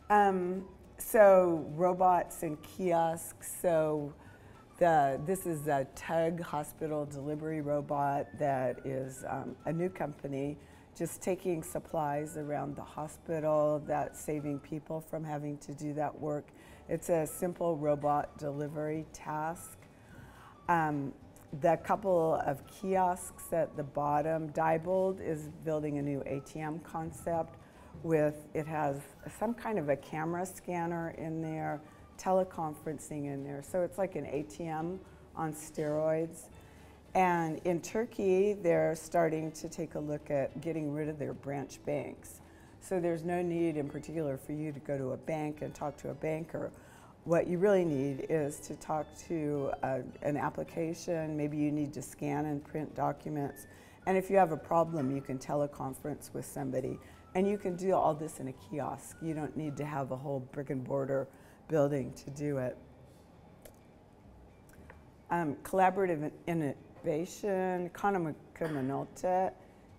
So robots and kiosks. So this is a Tug hospital delivery robot that is a new company, just taking supplies around the hospital, that's saving people from having to do that work. It's a simple robot delivery task. The couple of kiosks at the bottom, Diebold is building a new ATM concept it has some kind of a camera scanner in there, teleconferencing in there. So it's like an ATM on steroids. And in Turkey, they're starting to take a look at getting rid of their branch banks. So there's no need in particular for you to go to a bank and talk to a banker. What you really need is to talk to an application. Maybe you need to scan and print documents. And if you have a problem, you can teleconference with somebody. And you can do all this in a kiosk. You don't need to have a whole brick and mortar building to do it. Collaborative innovation. Kanama Minolta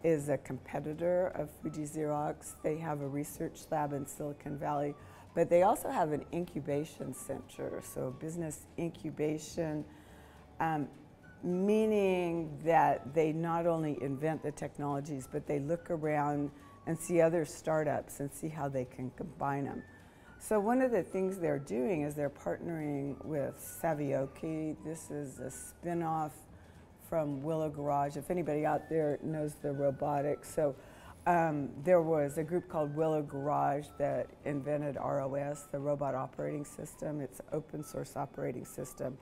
is a competitor of Fuji Xerox. They have a research lab in Silicon Valley, but they also have an incubation center. So business incubation, meaning that they not only invent the technologies, but they look around and see other startups and see how they can combine them. So one of the things they're doing is they're partnering with Savioki. This is a spin-off from Willow Garage. If anybody out there knows the robotics. So there was a group called Willow Garage that invented ROS, the robot operating system. It's an open source operating system.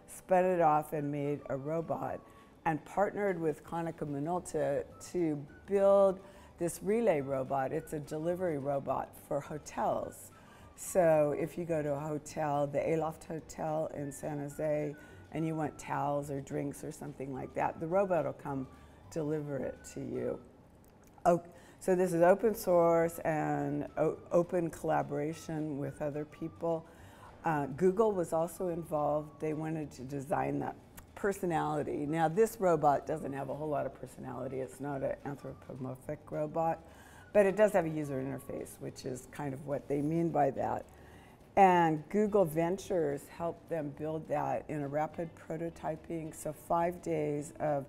Spun it off and made a robot and partnered with Kanaka Minolta to build this relay robot. It's a delivery robot for hotels. So if you go to a hotel, the Aloft Hotel in San Jose, and you want towels or drinks or something like that, the robot will come deliver it to you. So this is open source and open collaboration with other people. Google was also involved. They wanted to design that personality. Now this robot doesn't have a whole lot of personality. It's not an anthropomorphic robot, but it does have a user interface, which is kind of what they mean by that. And Google Ventures helped them build that in a rapid prototyping. So 5 days of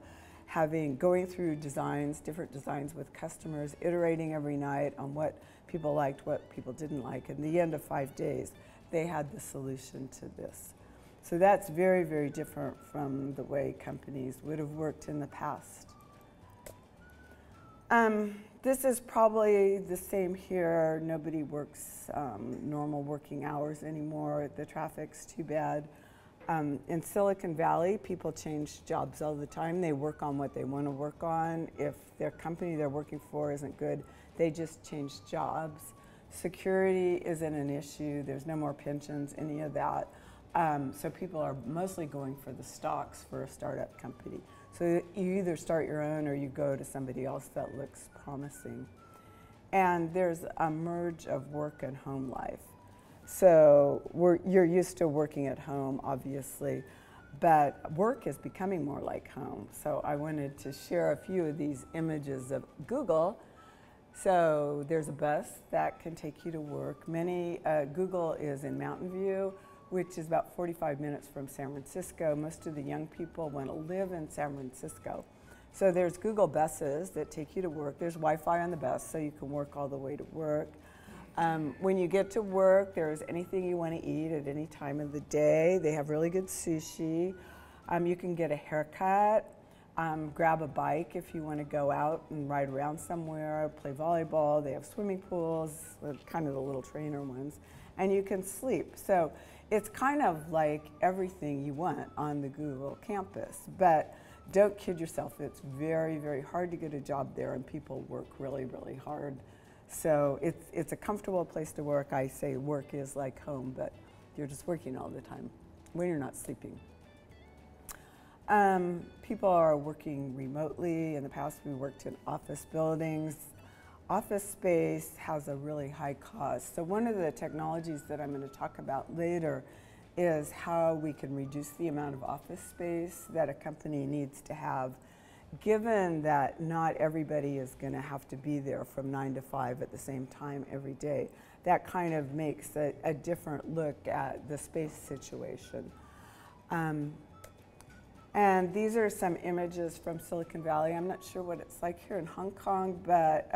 going through designs, different designs with customers, iterating every night on what people liked, what people didn't like. And at the end of 5 days, they had the solution to this. So that's very, very different from the way companies would have worked in the past. This is probably the same here. Nobody works normal working hours anymore. The traffic's too bad. In Silicon Valley, people change jobs all the time. They work on what they want to work on. If their company they're working for isn't good, they just change jobs. Security isn't an issue. There's no more pensions, any of that. So people are mostly going for the stocks for a startup company. So you either start your own or you go to somebody else that looks promising. And there's a merge of work and home life. So you're used to working at home, obviously, but work is becoming more like home. So I wanted to share a few of these images of Google. So there's a bus that can take you to work. Google is in Mountain View, which is about 45 minutes from San Francisco. Most of the young people want to live in San Francisco. So there's Google buses that take you to work. There's Wi-Fi on the bus, so you can work all the way to work. When you get to work, there's anything you want to eat at any time of the day. They have really good sushi. You can get a haircut, grab a bike if you want to go out and ride around somewhere, play volleyball. They have swimming pools, kind of the little trainer ones, and you can sleep. So it's kind of like everything you want on the Google campus, but don't kid yourself. It's very, very hard to get a job there, and people work really, really hard. So it's a comfortable place to work. I say work is like home, but you're just working all the time when you're not sleeping. People are working remotely. In the past, we worked in office buildings. Office space has a really high cost. So one of the technologies that I'm going to talk about later is how we can reduce the amount of office space that a company needs to have, given that not everybody is going to have to be there from 9 to 5 at the same time every day. that kind of makes a different look at the space situation. And these are some images from Silicon Valley. I'm not sure what it's like here in Hong Kong, but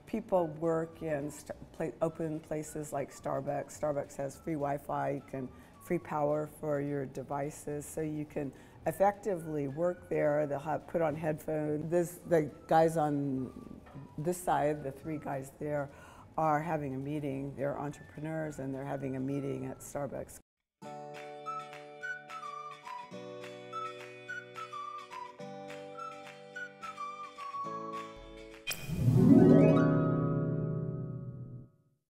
people work in open places like Starbucks. Starbucks has free Wi-Fi, free power for your devices, so you can effectively work there. They'll put on headphones. The guys on this side, the three guys there, are having a meeting. They're entrepreneurs and they're having a meeting at Starbucks.